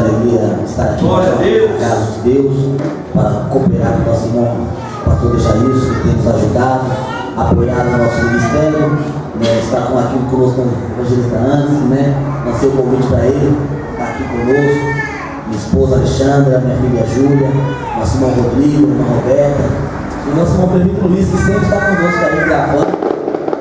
alegria estar aqui na casa de Deus para cooperar com o nosso irmão pastor Jair, que tem nos ajudado, apoiado o nosso ministério, está aqui conosco o evangelista antes, lancei o convite para ele, está aqui conosco, minha esposa Alexandra, minha filha Júlia, nosso irmão Rodrigo, minha irmã Roberta, e nosso irmão Prefeito Luiz, que sempre está conosco aí gravando,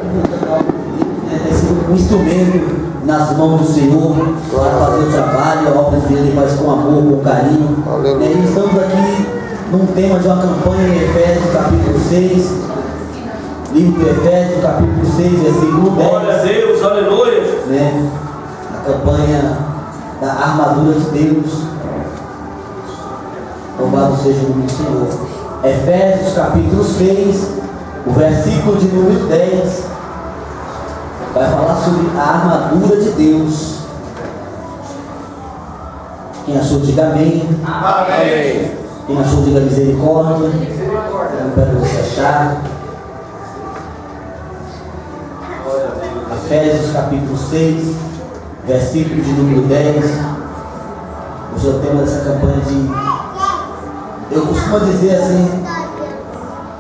divulgando algo de Deus, tem sido um instrumento nas mãos do Senhor para fazer o trabalho, a obra dele ele faz com amor, com carinho. E estamos aqui num tema de uma campanha em Efésios capítulo 6, livro de Efésios capítulo 6, versículo 10. Glória a Deus, aleluia. A campanha da armadura de Deus. Louvado seja o nome do Senhor. Efésios capítulo 6, o versículo de número 10. Vai falar sobre a armadura de Deus. Quem achou, diga amém. Amém. Quem achou, diga misericórdia. Eu quero você achar. Efésios capítulo 6, versículo de número 10. Hoje é o tema dessa campanha de... Eu costumo dizer assim,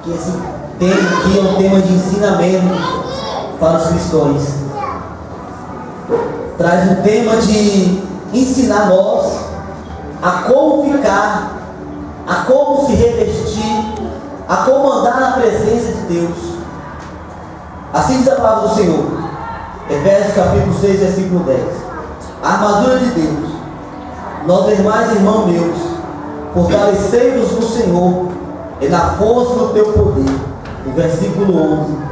que esse tema aqui é um tema de ensinamento para os cristãos. Traz um tema de ensinar nós a como ficar, a como se revestir, a como andar na presença de Deus. Assim diz a palavra do Senhor. Efésios capítulo 6, versículo 10. A armadura de Deus. Nós demais, irmãos meus, fortalecei-vos no Senhor e na força do teu poder. O versículo 11.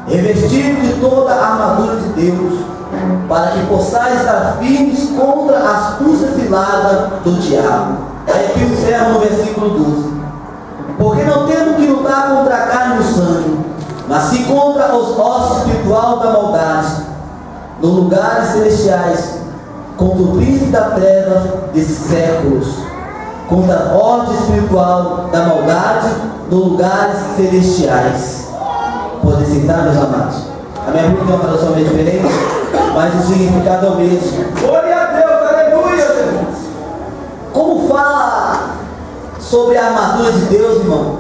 Revestido de toda a armadura de Deus, para que possais estar firmes contra a astúcia cilada do diabo. Aí aqui encerra no versículo 12. Porque não temos que lutar contra a carne e o sangue, mas sim contra os ossos espiritual da maldade, nos lugares celestiais, contra o príncipe da treva desses séculos, contra a ordem espiritual da maldade nos lugares celestiais. Podem sentar, meus amados. A minha Bíblia tem uma tradução meio diferente, mas o significado é o mesmo. Glória a Deus, aleluia. Como fala sobre a armadura de Deus, irmão?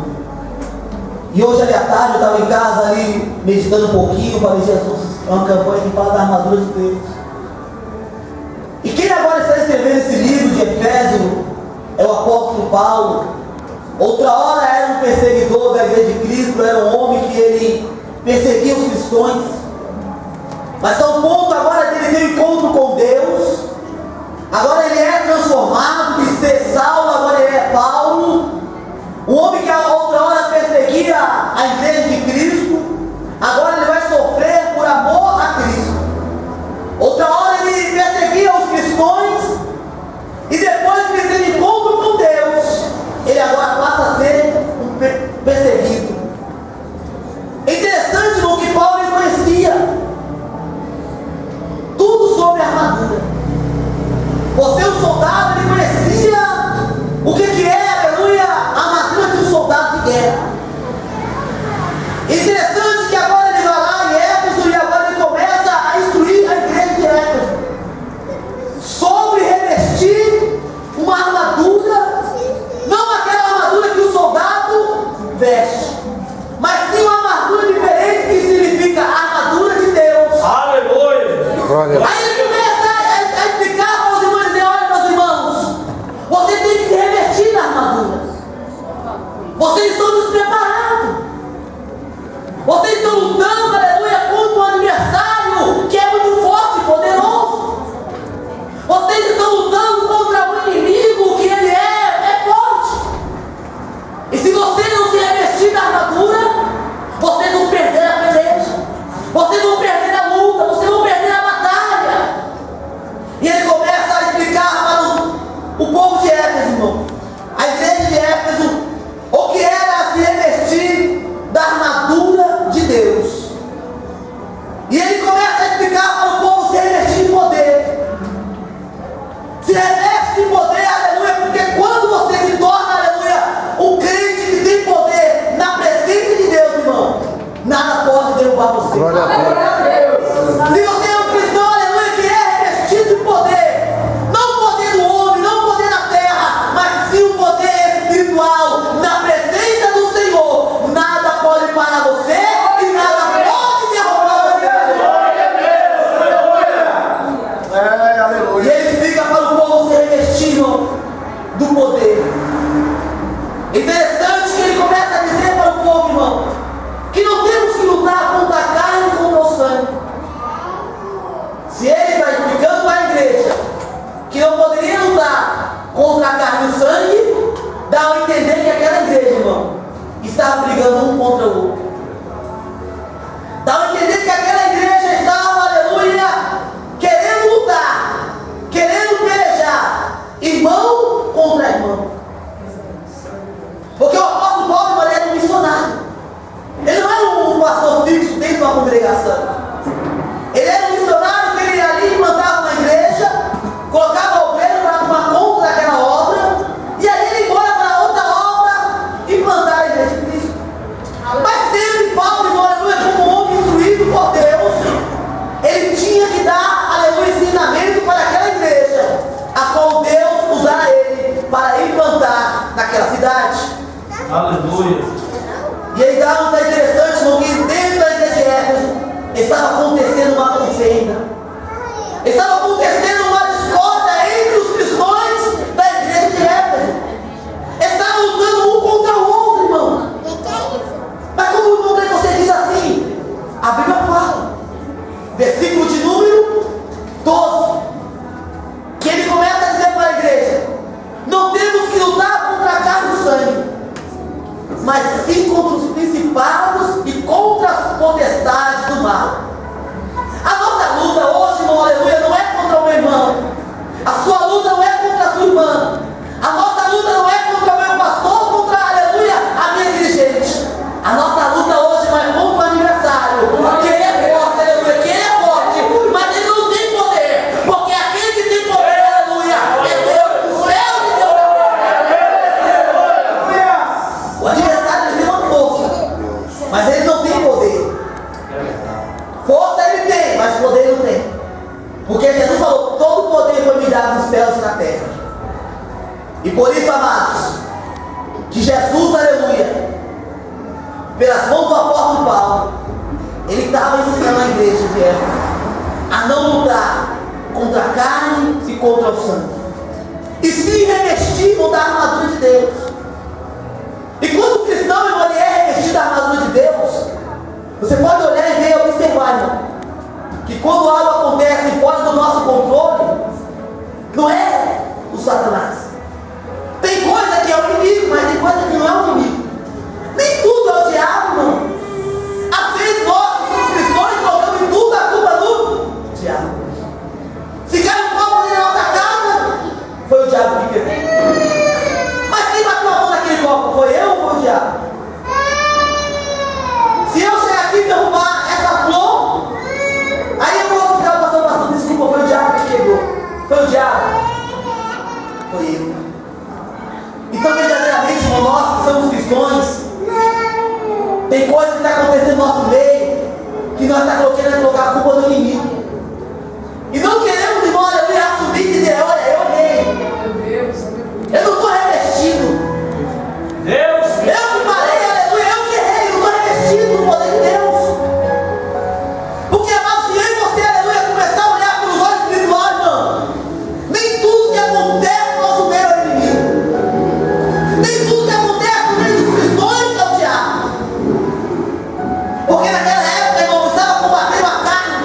E hoje ali à tarde eu estava em casa ali, meditando um pouquinho, falei, Jesus, é uma campanha que fala da armadura de Deus. E quem agora está escrevendo esse livro de Efésios é o apóstolo Paulo. Outra hora era um perseguidor da igreja de Cristo, era um homem que ele perseguia os cristãos, mas ao ponto agora que ele tem um encontro com Deus, agora ele é transformado, de ser Saulo, agora ele é Paulo, um homem que a outra hora perseguia a igreja de Cristo, agora ele vai sofrer por amor a Cristo. Outra hora ele perseguia os cristãos, e depois que ele tem encontro com Deus, ele agora passa a ser um perseguido. É interessante, irmão, que Paulo conhecia tudo sobre a armadura. Você, um soldado, ele conhecia o que é, aleluia, a armadura de um soldado de guerra. É interessante que agora ele vai lá em Éfeso e agora ele começa a instruir a igreja de Éfeso sobre revestir uma armadura, não aquela armadura que o soldado veste, mas sim uma armadura diferente, que significa a armadura de Deus. Aleluia. Aí ele começa a explicar para os irmãos e dizer, olha, meus irmãos, você tem que se revestir na armadura. Vocês estão despreparados. Vocês estão lutando, aleluia, contra um adversário que é muito forte e poderoso. Vocês estão lutando contra um inimigo que ele é forte. E se você não se revestir da armadura, vocês vão perder a peleja, vocês vão perder a luta, vocês vão perder a batalha. E ele começa a explicar para o povo de Éfeso, irmão, a igreja de Éfeso, o que era se revestir da armadura de Deus. E ele começa a explicar para o povo se revestir de poder. Se reveste de poder, aleluia, porque quando você se torna, aleluia, um crente que tem poder na presença de Deus, irmão, nada pode derrubar você. Glória a Deus. Se você é um cristão, aleluia, que é revestido de poder, não o poder do homem, não o poder do poder. Interessante que ele começa a dizer para o povo, irmão, que não temos que lutar contra a carne e contra o sangue. Se ele está explicando para a igreja que não poderia lutar contra a carne e o sangue, dá a entender que aquela igreja, irmão, estava brigando um contra o outro. Dá a entender que aquela igreja estava, aleluia, querendo lutar, querendo pelejar, irmão contra irmão. Porque o apóstolo Paulo era um missionário. Ele não era um pastor fixo dentro de uma congregação. Ele era um missionário que ele ia ali, plantava uma igreja, colocava o obreiro para tomar conta daquela obra, e aí ele ia embora para outra obra e plantar a igreja de Cristo. Mas sempre Paulo, aleluia, como um homem instruído por Deus, ele tinha que dar, aleluia, ensinamento para aquela igreja, a qual Deus usara ele para implantar naquela cidade. Aleluia. E aí dá um interessante, irmão, que dentro da igreja de Éfeso estava acontecendo uma contenda. Estava acontecendo uma discórdia entre os cristãos da igreja de Éfeso. Estavam lutando um contra o outro, irmão. Mas como o irmão você diz assim, a Bíblia fala, versículo de número 12, que ele começa a dizer para a igreja: não temos que lutar contra a carne e o sangue, mas sim contra os principados e contra as potestades do mal. A nossa luta hoje, irmão, aleluia, não é contra o meu irmão. A sua luta não é contra a sua irmã. A nossa luta não é contra o meu pastor, contra, aleluia, a minha dirigente. A nossa luta hoje não é contra o adversário. Porque ele é forte, aleluia, que ele é forte, mas ele não tem poder. Porque aquele que tem poder, aleluia, é Deus do céu e Deus da terra. O adversário, ele tem uma força, mas ele não tem poder. Força ele tem, mas poder não tem. Porque Jesus falou: todo poder foi me dado nos céus e na terra. E por isso, amados, que Jesus, aleluia, pelas mãos do apóstolo Paulo, ele estava ensinando a igreja de Éfeso a não lutar contra a carne e contra o sangue, e se revestir da armadura de Deus. E quando o cristão, irmão, ele é revestido da armadura de Deus, você pode olhar e ver e observar, irmão, que quando algo acontece fora do nosso controle, não é o Satanás. Tem coisa que é o inimigo, mas tem coisa que não é o inimigo. Nem tudo é o diabo, irmão. Às vezes nós, os cristãos, colocamos em tudo a culpa do diabo. Se cai um copo na nossa casa, foi o diabo que quebrou. Mas quem bateu a mão naquele copo? Foi eu ou foi o diabo? Se eu chegar aqui e derrubar essa flor, aí eu vou ficar passando, desculpa, foi o diabo que quebrou. Foi o diabo. Foi eu. Então, verdadeiramente, irmão, nós que somos cristãos, tem coisa que está acontecendo no nosso meio, que nós estamos querendo colocar a culpa no inimigo. E não queremos, irmão, assumir e dizer: olha, eu errei. Eu não estou revestido. Deus. Eu que parei, aleluia, eu que errei, eu não estou revestido no poder de Deus. Porque, amado, se eu e você, aleluia, começar a olhar pelos olhos espirituais, irmão, nem tudo que acontece no nosso meio é inimigo. Nem tudo que acontece no meio dos cristãos é o diabo. Porque naquela época, irmão, estava combatendo a carne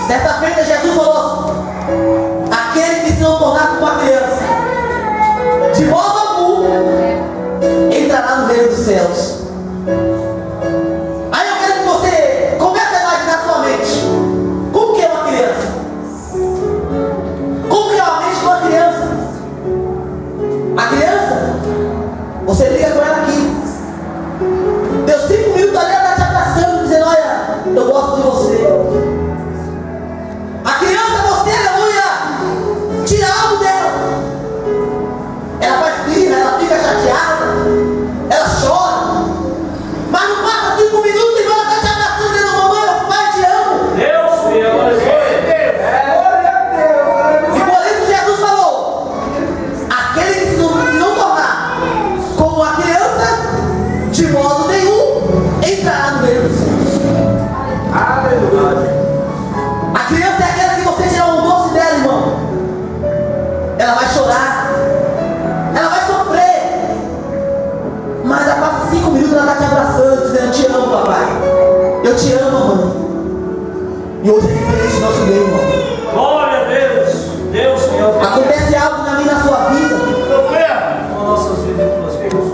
Certa feita Jesus falou: aquele que se não tornar como uma criança, de modo algum entrará no reino dos céus. Aí eu quero que você comece a imaginar sua mente. Como que é uma criança? Como que é a mente de uma criança? A criança, você liga com ela aqui, deu 5 minutos ali, ela está te abraçando, dizendo: olha, eu gosto de você. A criança, você, aleluia, tira algo dela. Ela faz birra, ela fica chateada, ela chora, mas não passa 5 minutos e ela está te abraçando, dizendo: mamãe, pai, te amo. Deus, meu E por isso Jesus falou: aquele que se não tornar como a criança, de modo nenhum entrará no reino dos céus. aleluia. A criança é aquela que você tirar um doce dela, irmão. Ela vai chorar, ela vai sofrer, mas ela passa 5 minutos, ela está te abraçando, dizendo: eu te amo, papai, eu te amo, mamãe. E hoje é diferente do nosso meio, irmão. Glória a Deus. Deus, Senhor. Acontece algo na minha, na sua vida. Eu creio com nossas vidas e tuas vidas.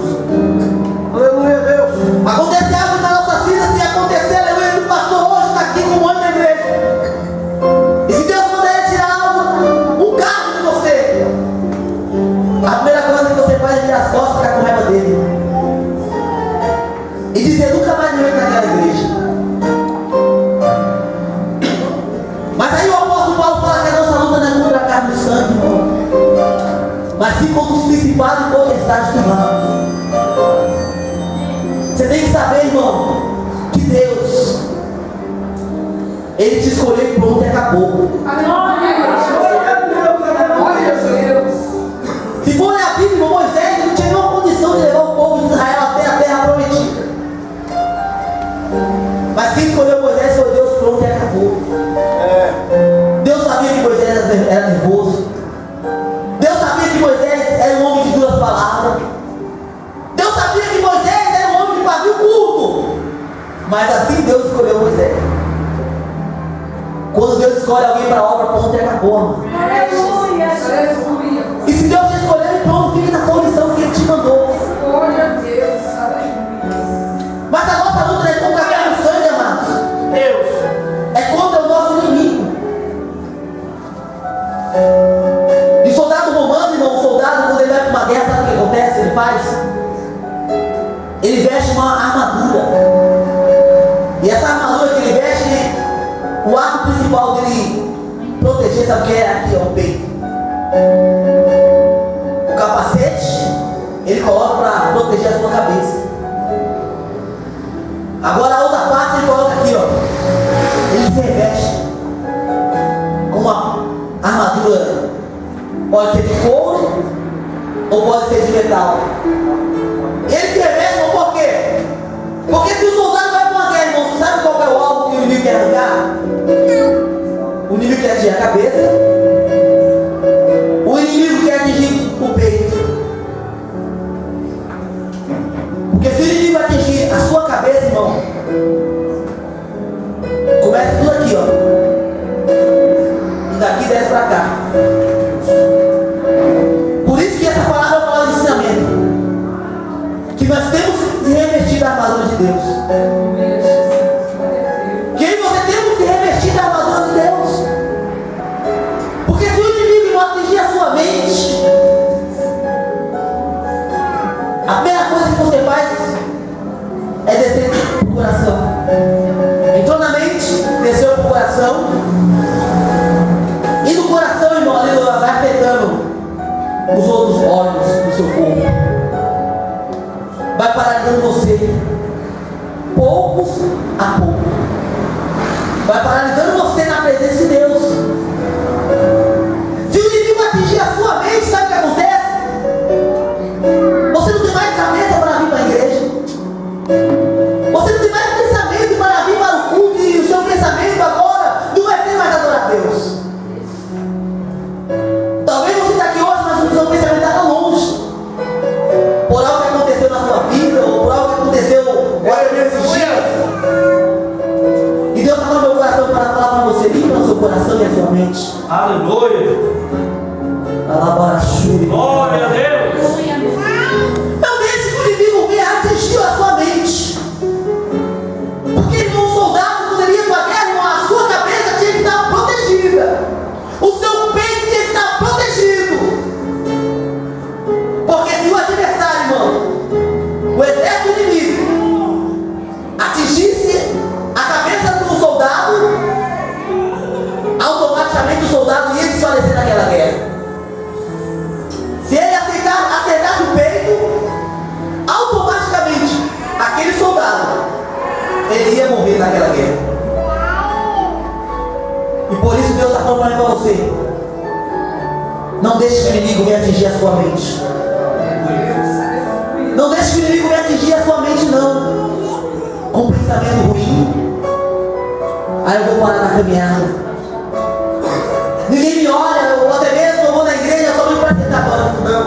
Aleluia, Deus. Acontece algo na nossa vida. Se acontecer, aleluia, o pastor hoje está aqui com um monte da igreja. E se Deus puder tirar algo, um carro de você, a primeira coisa que você faz é virar as costas e ficar com raiva dele. E dizer: nunca mais me entro naquela igreja. Mas aí o apóstolo Paulo fala que a nossa luta não é contra a carne e o sangue, irmão, mas sim contra os principados e potestades do mal. Você tem que saber, irmão, que Deus, Ele te escolheu e pronto, e acabou. Se for ler a Bíblia, irmão, Moisés não tinha nenhuma condição de levar o povo de Israel até a terra prometida. Mas quem escolheu Moisés foi Deus, pronto, e acabou. Deus sabia que Moisés era nervoso. Deus sabia que Moisés era um homem de duras palavras. Deus sabia que Moisés era um homem de pavio curto. Mas assim Deus escolheu Moisés. Quando Deus escolhe alguém para a obra, pronto, e acabou, irmão. E se Deus te escolher, pronto, fique na condição que Ele te mandou. Mas a nossa luta não é contra a carne e o sangue, amados. Deus. É contra o nosso inimigo. E o soldado romano, irmão, o soldado, quando ele vai para uma guerra, sabe o que acontece? Ele faz? Ele veste uma armadura. E essa armadura que ele veste, o arco principal dele proteger, sabe o que é? Aqui, ó, o peito. O capacete, ele coloca para proteger a sua cabeça. Agora a outra parte ele coloca aqui, ó. Ele se reveste com uma armadura, pode ser de couro ou pode ser de metal. Ele se reveste, por quê? Porque se o soldado vai para uma guerra, irmão, sabe qual é o alvo que o inimigo quer arrancar? O inimigo quer atingir a cabeça, o inimigo quer atingir o peito. Porque se o inimigo atingir a sua cabeça, irmão, começa tudo aqui, ó, e daqui desce pra cá. Por isso que essa palavra é uma palavra de ensinamento, que nós temos que se revestir da armadura de Deus. Que aí você tem que se revestir da armadura de Deus. Porque se o inimigo não atingir a sua mente, a primeira coisa que você faz é descer para o coração. Entrou na mente, desceu para o coração. E no coração, irmão, ali vai afetando os outros órgãos do seu corpo. Vai paralisando você, poucos a pouco. Vai paralisando você na presença de Deus. Se o inimigo atingir a sua mente, sabe o que acontece? Você não tem mais cabeça para vir para a igreja. Você não tem mais pensamento para vir para o culto. E o seu pensamento agora não vai ser mais adorar a Deus. Talvez você está aqui hoje, mas o seu pensamento está longe. Por algo que aconteceu na sua vida, ou por algo que aconteceu agora nesses dias. E Deus está no meu coração para falar para você: limpa o seu coração. Não deixe que o inimigo venha atingir a sua mente. Não deixe que o inimigo venha atingir a sua mente, não. Com pensamento ruim. Aí eu vou parar na caminhada. Ninguém me olha, ou até mesmo eu vou na igreja só para tentar banco, não.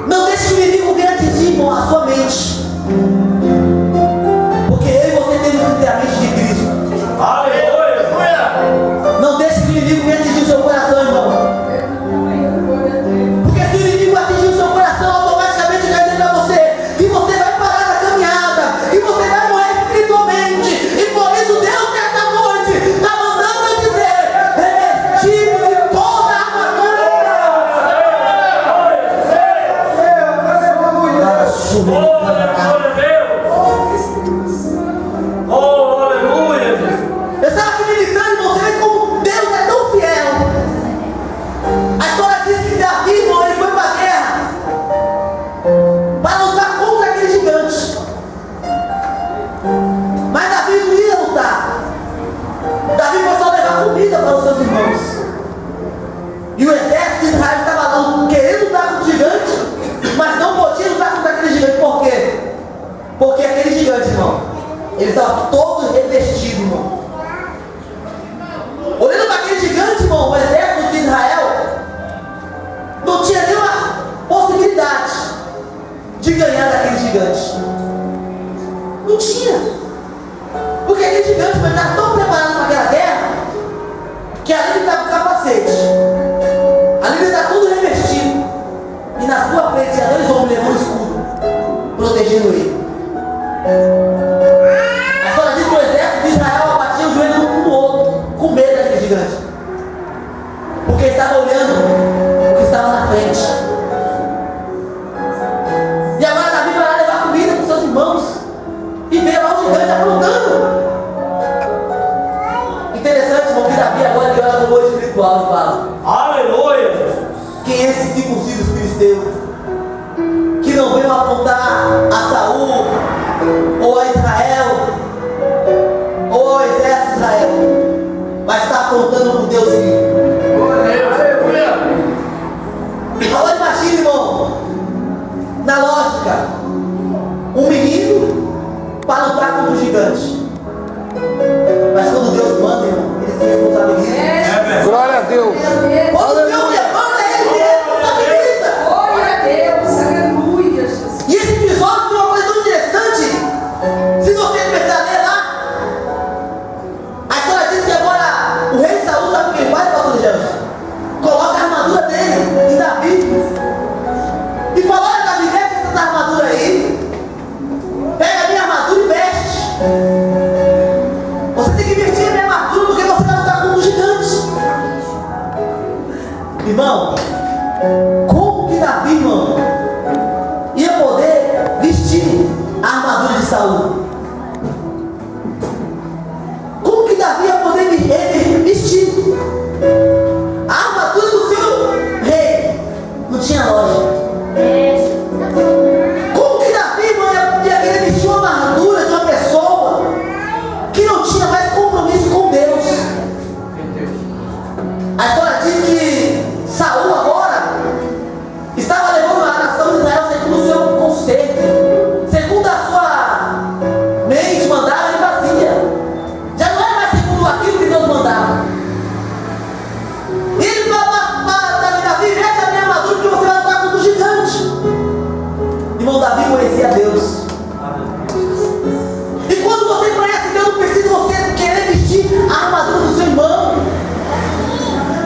Não deixe que o inimigo venha atingir, irmão, a sua mente. Porque eu e você temos que ter a mente de Cristo. Aleluia! Não deixe que o inimigo venha atingir o seu coração, irmão. Porque se o inimigo atingir o seu coração, automaticamente vai dizer para você que você vai parar na caminhada, que você vai morrer espiritualmente. E por isso Deus nessa noite está mandando eu dizer: revestido de toda a armadura de Deus. Eu estava aqui militando, você vê como Deus é tão fiel. A história diz que Davi, irmão, ele foi para a guerra para lutar contra aquele gigante. Mas Davi não ia lutar. Davi foi só levar comida para os seus irmãos. E o exército de Israel estava querendo lutar contra o gigante, mas não podia lutar contra aquele gigante. Por quê? Porque aquele gigante, irmão, ele estava todo revestido, irmão. Olhando para aquele gigante, irmão, o exército de Israel não tinha nenhuma possibilidade de ganhar daquele gigante. Não tinha. Porque aquele gigante estava tão preparado para aquela guerra que além de estar com capacete, além de estar tudo revestido, e na sua frente tinha 2 homens levando escudo, protegendo ele. A história diz que o exército de Israel abatia o joelho um no outro, com medo daquele gigante, porque estava olhando o que estava na frente. E agora Davi vai lá levar comida para os seus irmãos e vê lá o gigante afrontando. Interessante, irmão, que Davi agora ele olha no olho espiritual e fala: aleluia! Quem é esse circunciso filisteu que não veio afrontar a Saul ou a Israel ou ao exército de Israel, mas está afrontando com Deus vivo? Agora imagina, irmão, na lógica, um menino para lutar contra um gigante. Mas quando Deus manda, irmão, ele se responsabiliza. Glória a Deus. Quando Deus levanta, ele se responsabiliza. Glória a Deus. Aleluia, Jesus. E esse episódio tem uma coisa tão interessante. Se você começar a ler lá, a história diz que agora o rei Saul, sabe o que ele faz, pastor Jesus? Coloca a armadura dele em Davi e fala: olha, Davi, veste essa armadura aí, pega a minha armadura e veste. Você tem que vestir a minha armadura porque você vai lutar contra o gigante. Irmão, como que Davi, irmão, ia poder vestir a armadura de Saul? Como que Davi ia poder vestir a armadura do seu rei? Não tinha lógica. Como que Davi, irmão, ia querer vestir uma armadura de uma pessoa que não tinha mais compromisso com Deus? A história diz que Saul agora estava levando a nação de Israel segundo o seu conceito, segundo a sua mente mandava, ele fazia. Já não era mais segundo aquilo que Deus mandava. E ele fala para Davi: veste a minha armadura porque você vai lutar contra o gigante. Irmão, Davi conhecia Deus. E quando você conhece Deus, não precisa você querer vestir a armadura do seu irmão.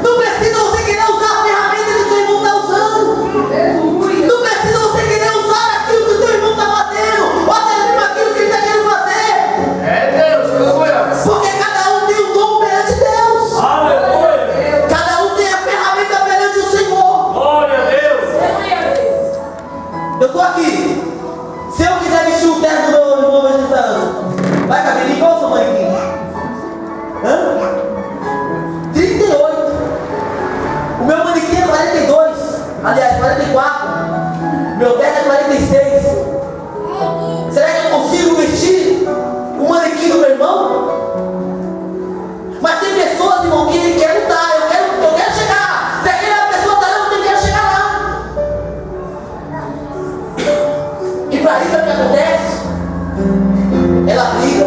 Não precisa você querer usar a ferramenta que o seu irmão está usando. Não precisa você querer usar aquilo que o seu irmão está fazendo, ou até mesmo aquilo que ele está querendo fazer. Porque cada um tem um dom perante Deus. Aleluia. Cada um tem a ferramenta perante o Senhor. Glória a Deus. Eu estou aqui. Se eu quiser vestir o terno do meu irmão vegetariano, vai caber em qual tamanho aqui? 38. O meu manequim é 42. Aliás, 44. Meu terno é 46. Será que eu consigo vestir o manequim do meu irmão? Mas tem pessoas, irmão, que ele quer lutar. Eu quero chegar trair, sabe o que acontece? Ela briga,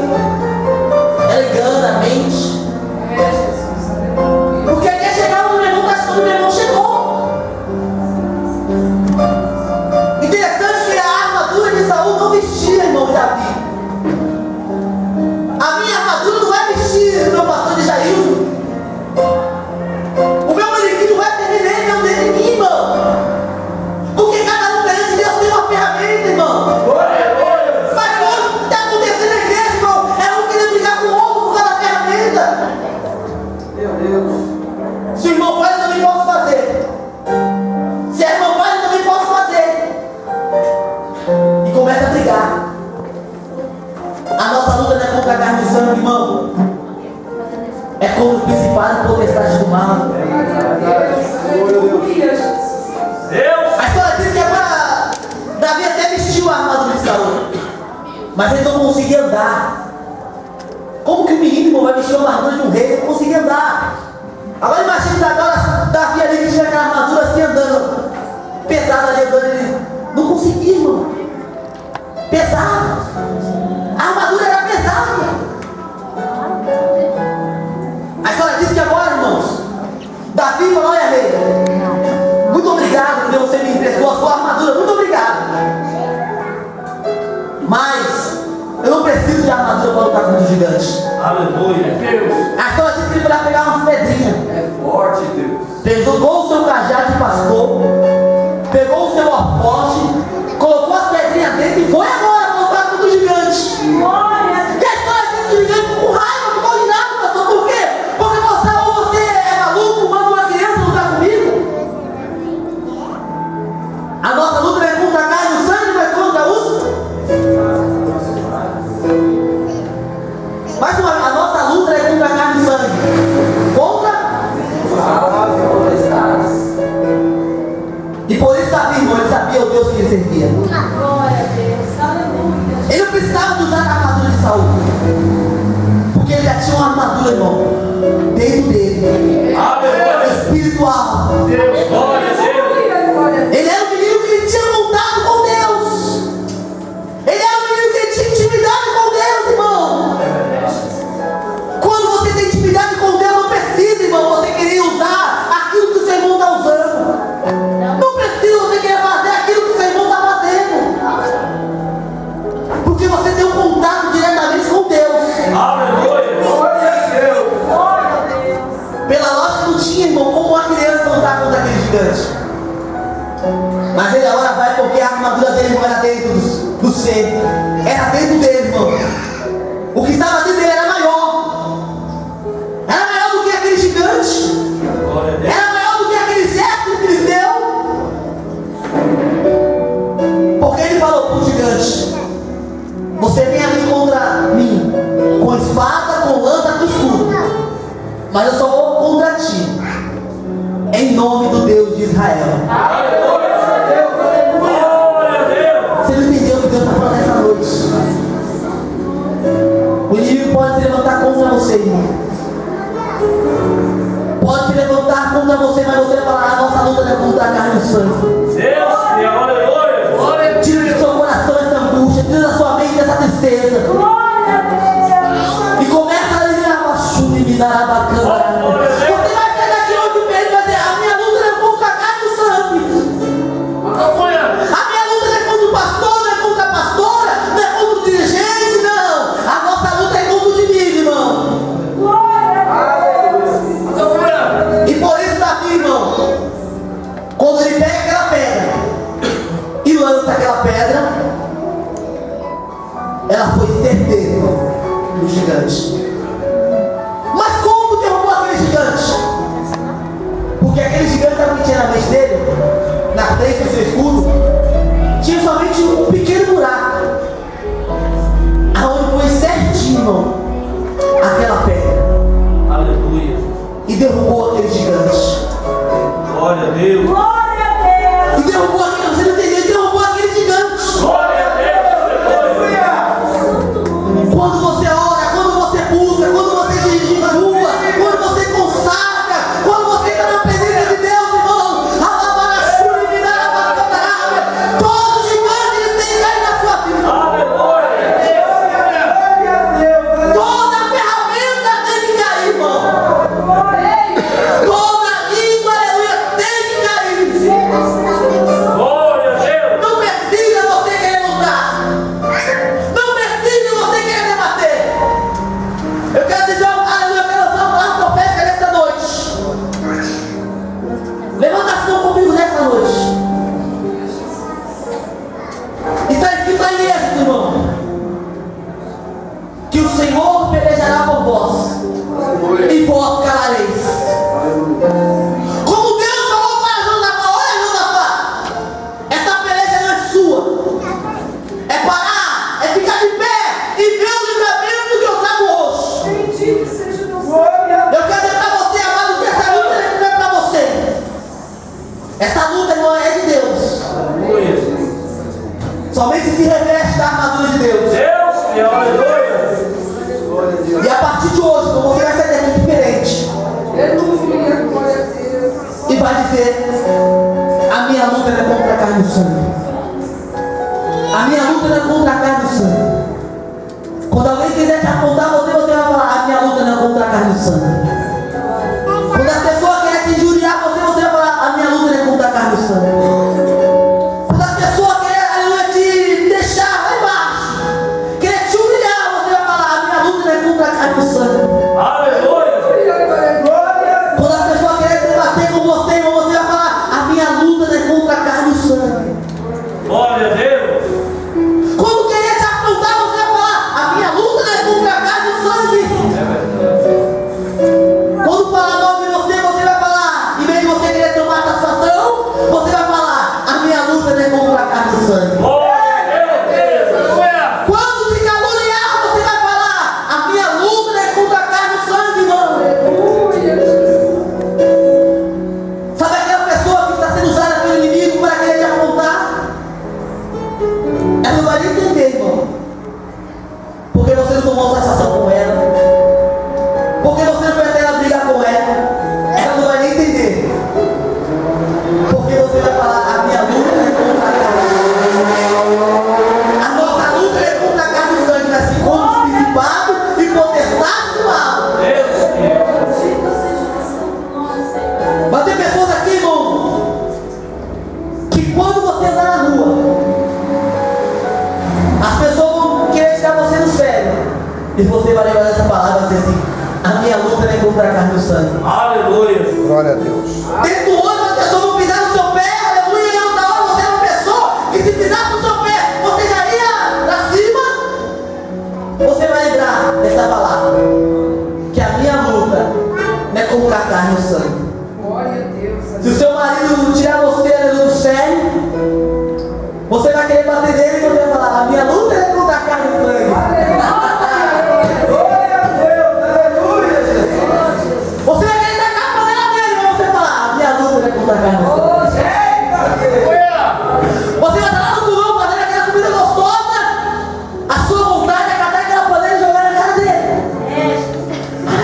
ela engana, mente. Porque quer chegar no meu irmão, tá achando que o meu irmão chegou. Interessante que a armadura de Saul não vestia, irmão de Davi. A minha armadura não vai vestir o meu pastor de Jailson. O meu manequim não vai servir nele, não dele em mim, irmão. Porque cada um perante Deus tem uma ferramenta, irmão. Mas hoje o que está acontecendo na igreja, irmão, é um querendo brigar com o outro por causa da ferramenta. Meu Deus. Se o irmão faz, eu também posso fazer. Se a irmã faz, eu também posso fazer. E começa a brigar. A nossa luta não é contra a carne e sangue, irmão. É contra o principado e potestade do mal. A história diz que agora Davi até vestiu a armadura de Saul, mas ele não conseguia andar. Como que o menino, irmão, vai vestir a armadura de um rei? Ele não conseguia andar. Agora imagina agora Davi ali que tinha aquela armadura assim andando, pesado ali andando, ele não conseguia, irmão. Pesado. A armadura era pesada. A história diz que agora, irmãos, Davi falou: olha, rei, muito obrigado porque você me emprestou a sua armadura, muito obrigado. Mas eu não preciso de armadura para lutar contra o gigante. Aleluia. Deus. A história diz que ele foi lá pegar umas pedrinhas. É forte, Deus. Pegou o seu cajado de pastor, pegou o seu alforje, colocou as pedrinhas dentro e foi agora para lutar contra o gigante. E a história diz que o gigante com raiva ficou indignado, pastor. Por quê? Porque você é maluco, manda uma criança lutar comigo. A nossa luta não é contra a carne e o sangue, mas contra os. Mais uma vez, a nossa luta é contra a carne e o sangue. Contra. E por isso Davi, irmão, ele sabia o Deus que ele servia. Glória a Deus, aleluia. Ele não precisava usar a armadura de Saul, porque ele já tinha uma armadura, irmão, dentro dele. Espiritual. Deus, glória a Deus. Ele era um menino que ele tinha contato com Deus. Ele era um menino que ele tinha intimidade com Deus, irmão. Quando você tem intimidade com Deus, não precisa, irmão, você querer usar aquilo que o seu irmão está usando. Não precisa você querer fazer aquilo que o seu irmão está fazendo. Porque você tem um contato diretamente com Deus. Aleluia. Glória a Deus. Glória a Deus. Pela lógica não tinha, irmão, como uma criança lutar contra aquele gigante. Mas ele agora vai porque a armadura dele não era dentro do ser. Era dentro dele, irmão. O que estava dentro dele era maior. Era maior do que aquele gigante. Glória a Deus. Era maior do que aquele exército filisteu. Porque ele falou para o gigante: você vem ali contra mim com espada, com lança, com escudo, mas eu só vou contra ti em nome do Deus de Israel. Glória a Deus. Glória a Deus. Você não entendeu o que Deus está falando essa noite? O inimigo pode se levantar contra você, irmão. Pode se levantar contra você, mas você vai falar: a nossa luta não é contra a carne e o sangue. Deus, e aleluia. Glória a Tira do seu coração essa angústia, tira da sua mente essa tristeza. Glória a Deus. E começa a ligar a chumba e me dar a bacana. Você vai sair daqui hoje e vai dizer: a minha luta não é contra a carne e o sangue. A minha luta não é contra o pastor, não é contra a pastora, não é contra o dirigente, não. A nossa luta é contra o inimigo, irmão. Glória a Deus. E por isso Davi, irmão, quando ele pega aquela pedra e lança aquela pedra, ela foi certeira do gigante. Mas como derrubou aquele gigante? Porque aquele gigante, sabe o que tinha na mente dele? Na frente do seu escudo tinha somente um pequeno buraco, aonde foi certinho, irmão, aquela pedra, Aleluia. e derrubou aquele gigante. Glória a Deus. Glória a Deus. E derrubou aquele, você não entendeu? Ele derrubou aquele gigante. Glória a Deus. Aleluia. Quando você ora, quando você busca, quando você jejua, quando você consagra, quando você está na presença de Deus, irmão, todo gigante ele tem que veste da armadura de Deus. Deus, meu aleluia. E a partir de hoje, então, você vai sair daqui diferente. E vai dizer: a minha luta não é contra a carne e o sangue. A minha luta não é contra a carne e o sangue. Quando alguém quiser te apontar, você vai falar: a minha luta não é contra a carne e o sangue. Quando a pessoa quer te injuriar, você vai falar: a minha luta não é contra a carne e o sangue. Quando a pessoa quer te deixar lá embaixo, quer te humilhar, você vai falar: a minha luta não é contra a carne e o sangue. Aleluia. Quando a pessoa quer debater com você, irmão, você vai falar: a minha luta não é contra a carne e o sangue. Glória a Deus. Quando querer te afrontar, você vai falar: a minha luta não é contra a carne e o sangue. Quando falar mal de você, você vai falar, em vez de você querer tomar satisfação, você vai falar: a minha luta não é contra a carne e o sangue. Glória a Deus. Aleluia. Quando te caluniar, você vai falar: a minha luta não é contra a carne e o sangue, irmão. Sabe aquela pessoa que está sendo usada pelo inimigo para querer te afrontar? Ela não vai nem entender, irmão. Porque você não tomou satisfação com ela. Porque você não foi até ela brigar com ela. Ela não vai nem entender. Porque você vai falar: a minha luta não é contra a carne. A nossa luta é contra a carne e o sangue, mas sim contra os principados e potestades do mal. Deus, meu. Mas tem pessoas aqui, irmão, que quando você está na rua, as pessoas vão querer tirar você do sério. E você vai lembrar dessa palavra e vai dizer assim: a minha luta não é contra a carne e o sangue. Aleluia. Glória a Deus. Dentro do olho, as pessoas vão pisar no seu pé, aleluia, e outra hora você é uma pessoa que se pisar no seu pé, você já ia pra cima. Você vai lembrar dessa palavra: que a minha luta não é contra a carne e o sangue. Se o seu marido tirar você do sério, você vai querer bater nele e você vai falar: a minha luta é contra a carne e o sangue. Você vai querer tacar a panela nele, mas você vai falar: a minha luta é contra a carne e o sangue. Você vai estar lá no fogão fazendo aquela comida gostosa, a sua vontade é catar aquela panela e jogar na cara dele.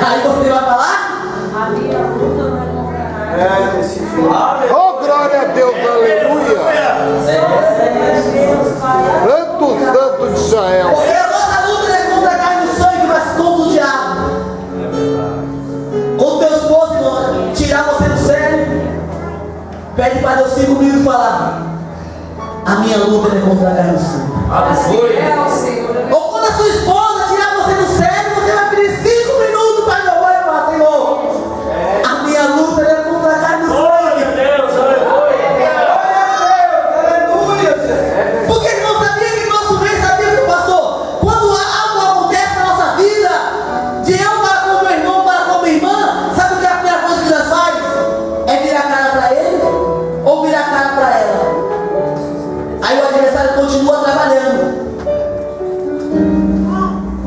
Aí você vai falar: A minha luta não é contra a carne. Oh, glória a Deus, aleluia. Deus, Pai. Santo, santo de Israel. porque a nossa luta não é contra a carne e o sangue, mas contra o diabo. Quando teu esposo, irmão, tirar você do sério, pede para Deus 5 minutos e falar: a minha luta não é contra a carne e o sangue. Aleluia. Ou quando a sua esposa tirar você do sério, você vai pedir 5 minutos para Deus e falar: Senhor, a minha luta não é contra a carne e o sangue. Glória a Deus. Aleluia. Porque ele não sabia que nosso bem, sabia que, pastor, quando algo acontece na nossa vida, de eu para com meu irmão, para com minha irmã, sabe o que é a primeira coisa que nós faz? É virar a cara para ele ou virar a cara para ela. Aí o adversário continua trabalhando.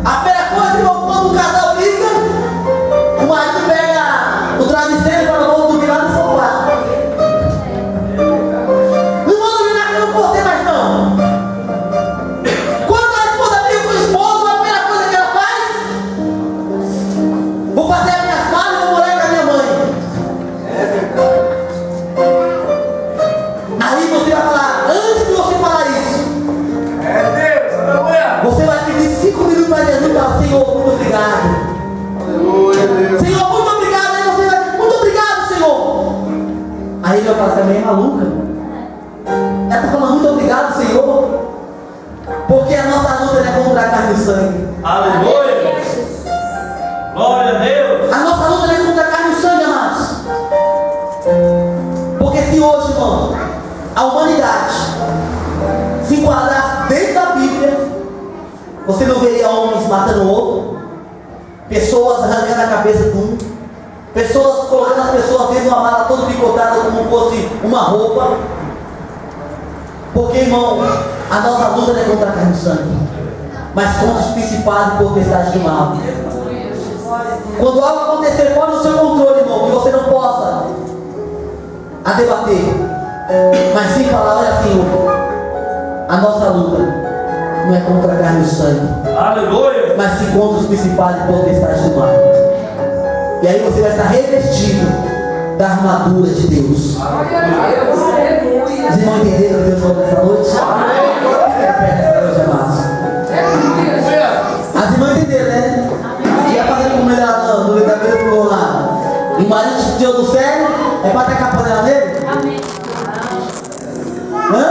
A primeira coisa, irmão, quando um casal briga, o marido pega o travesseiro e fala: vamos dormir lá no sofá. Não vou dormir na cama com você mais não. Quando a esposa briga com o esposo, a primeira coisa que ela faz: vou fazer as minhas malas e vou morar com a minha mãe. Aí você vai falar: antes de você falar isso, Deus. Aleluia. você vai pedir 5 minutos para Jesus e falar: Senhor, muito obrigado. Aleluia, Deus. Senhor, muito obrigado. Aí você vai dizer: muito obrigado, Senhor. Aí ele vai falar: você é meio maluca. Ela está falando: muito obrigado, Senhor. Porque a nossa luta não é contra a carne e o sangue. Aleluia. Glória a Deus. A nossa luta não é contra a carne e o sangue, amados. Porque se hoje, irmão, a humanidade se enquadrasse dentro da Bíblia, você não veria homens matando o outro, pessoas arrancando a cabeça de um, pessoas colocando as pessoas dentro de uma mala toda picotada como fosse uma roupa. Porque, irmão, a nossa luta não é contra a carne e o sangue, mas contra os principados e potestades do mal. Quando algo acontecer fora do seu controle, irmão, que você não possa a debater, mas sim falar: olha, Senhor, a nossa luta não é contra a carne e o sangue, Aleluia. mas sim contra os principais e potestades do mal. E aí você vai estar revestido da armadura de Deus. Os irmãos entenderam o que Deus falou nessa noite? Nessa noite, amados. As irmãs entenderam, né? E a fazendo como ele lá no livro da Bíblia falou lá. E o marido te deu do céu, é para tacar a panela nele? Amém. Hã?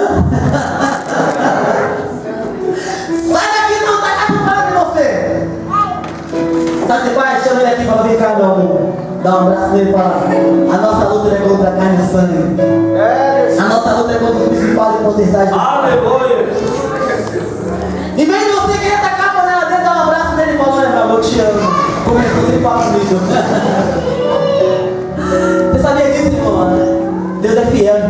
Sai daqui, não, tá acabando de você. Tá de paz? Chama ele aqui para vir cá, meu amor. Dá um abraço nele e fala: a nossa luta é contra a carne e sangue. A nossa luta é contra os principais e potestades. Aleluia. Em vez de você querer tacar a panela dele, dá um abraço nele e fala: olha, meu amor, eu te amo. Como é que você fala comigo? Você sabia disso, irmão? Deus é fiel,